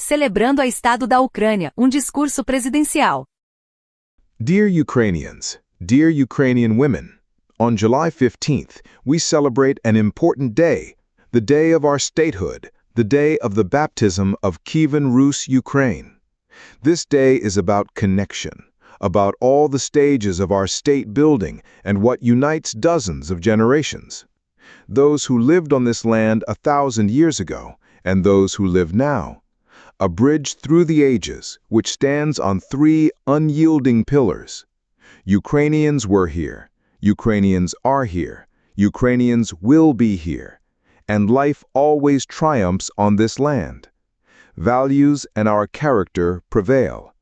Celebrando a Estado da Ucrânia, discurso presidencial. Dear Ukrainians, dear Ukrainian women, on July 15th, we celebrate an important day, the day of our statehood, the day of the baptism of Kievan Rus Ukraine. This day is about connection, about all the stages of our state building and what unites dozens of generations. Those who lived on this land 1,000 years ago, and those who live now. A bridge through the ages, which stands on 3 unyielding pillars. Ukrainians were here, Ukrainians are here, Ukrainians will be here, and life always triumphs on this land. Values and our character prevail.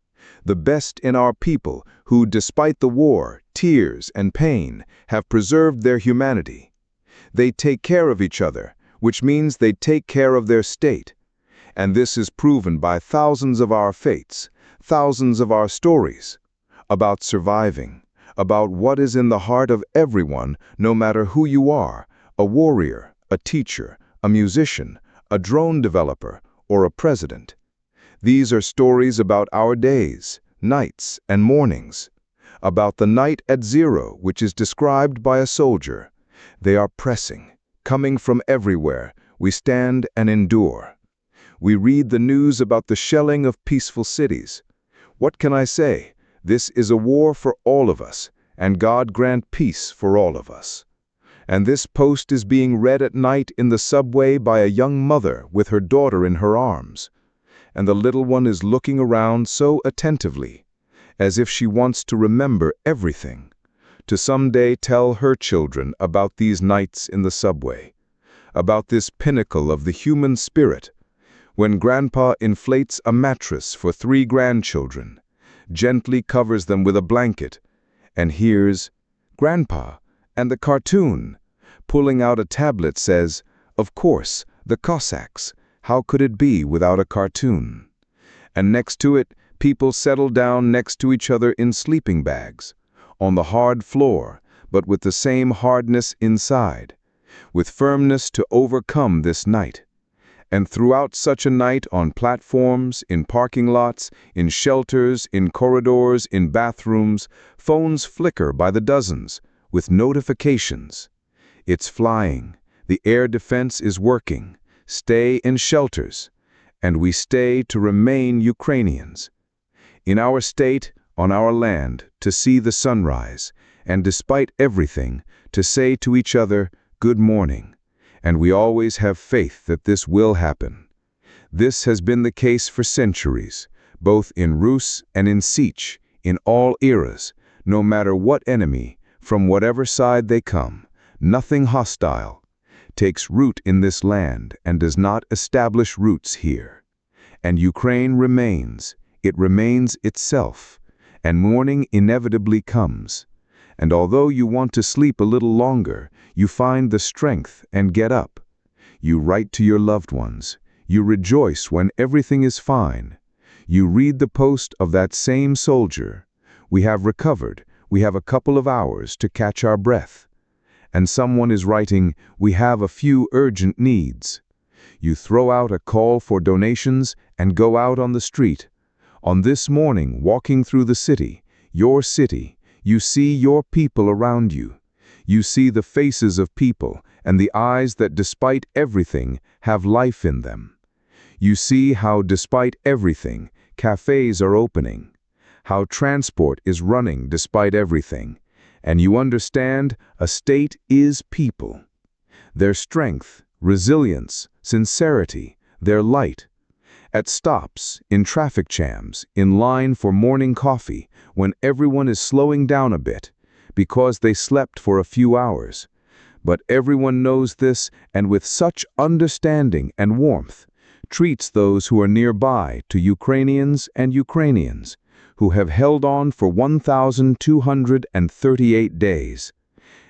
The best in our people who, despite the war, tears, and pain, have preserved their humanity. They take care of each other, which means they take care of their state. And this is proven by thousands of our fates, thousands of our stories, about surviving, about what is in the heart of everyone, no matter who you are, a warrior, a teacher, a musician, a drone developer, or a president. These are stories about our days, nights, and mornings, about the night at zero, which is described by a soldier. They are pressing, coming from everywhere. We stand and endure. We read the news about the shelling of peaceful cities. What can I say? This is a war for all of us, and God grant peace for all of us. And this post is being read at night in the subway by a young mother with her daughter in her arms. And the little one is looking around so attentively, as if she wants to remember everything, to someday tell her children about these nights in the subway, about this pinnacle of the human spirit, when Grandpa inflates a mattress for 3 grandchildren, gently covers them with a blanket, and hears, "Grandpa," and the cartoon, pulling out a tablet, says, "Of course, the Cossacks, how could it be without a cartoon?" And next to it, people settle down next to each other in sleeping bags, on the hard floor, but with the same hardness inside, with firmness to overcome this night. And throughout such a night, on platforms, in parking lots, in shelters, in corridors, in bathrooms, phones flicker by the dozens, with notifications. It's flying, the air defense is working, stay in shelters, and we stay to remain Ukrainians. In our state, on our land, to see the sunrise, and despite everything, to say to each other, "Good morning." And we always have faith that this will happen. This has been the case for centuries, both in Rus and in Sich, in all eras, no matter what enemy, from whatever side they come, nothing hostile, takes root in this land and does not establish roots here. And Ukraine remains, it remains itself, and morning inevitably comes. And although you want to sleep a little longer, you find the strength and get up. You write to your loved ones. You rejoice when everything is fine. You read the post of that same soldier. "We have recovered. We have a couple of hours to catch our breath." And someone is writing, "We have a few urgent needs." You throw out a call for donations and go out on the street. On this morning, walking through the city, your city, you see your people around you. You see the faces of people and the eyes that, despite everything, have life in them. You see how, despite everything, cafes are opening, how transport is running despite everything, and you understand a state is people. Their strength, resilience, sincerity, their light. At stops, in traffic jams, in line for morning coffee, when everyone is slowing down a bit, because they slept for a few hours. But everyone knows this, and with such understanding and warmth, treats those who are nearby to Ukrainians and Ukrainians, who have held on for 1,238 days.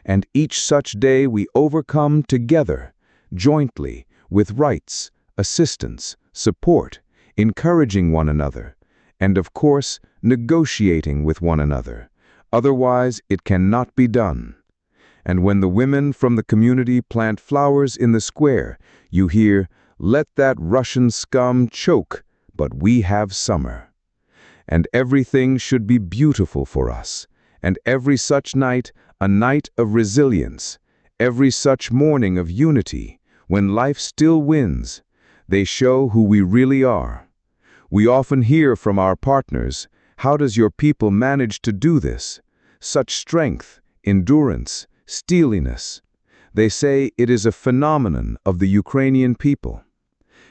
And each such day we overcome together, jointly, with rights, assistance, support, encouraging one another, and of course, negotiating with one another. Otherwise, it cannot be done. And when the women from the community plant flowers in the square, you hear, "Let that Russian scum choke," but we have summer. And everything should be beautiful for us, and every such night a night of resilience, every such morning of unity, when life still wins. They show who we really are. We often hear from our partners, "How does your people manage to do this? Such strength, endurance, steeliness." They say it is a phenomenon of the Ukrainian people.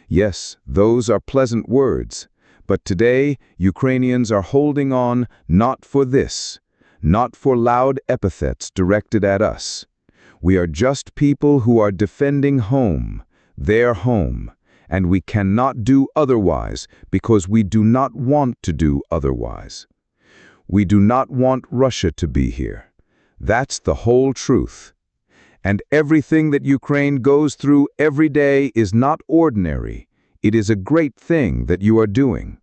Yes, those are pleasant words, but today Ukrainians are holding on not for this, not for loud epithets directed at us. We are just people who are defending home, their home, and we cannot do otherwise because we do not want to do otherwise. We do not want Russia to be here. That's the whole truth. And everything that Ukraine goes through every day is not ordinary. It is a great thing that you are doing.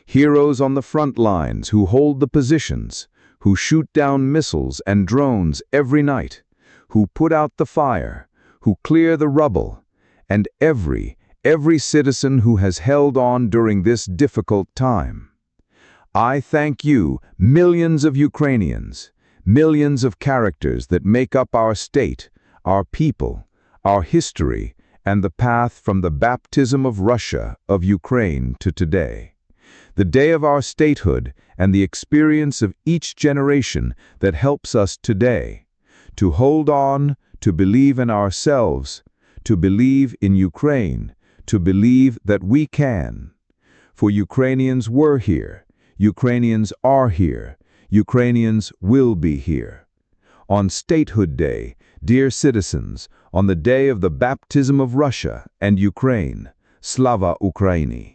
Heroes on the front lines who hold the positions, who shoot down missiles and drones every night, who put out the fire, who clear the rubble, and every citizen who has held on during this difficult time. I thank you, millions of Ukrainians, millions of characters that make up our state, our people, our history, and the path from the baptism of Russia, of Ukraine to today. The day of our statehood and the experience of each generation that helps us today to hold on, to believe in ourselves, to believe in Ukraine, to believe that we can. For Ukrainians were here, Ukrainians are here, Ukrainians will be here. On Statehood Day, dear citizens, on the day of the baptism of Russia and Ukraine, Slava Ukraini.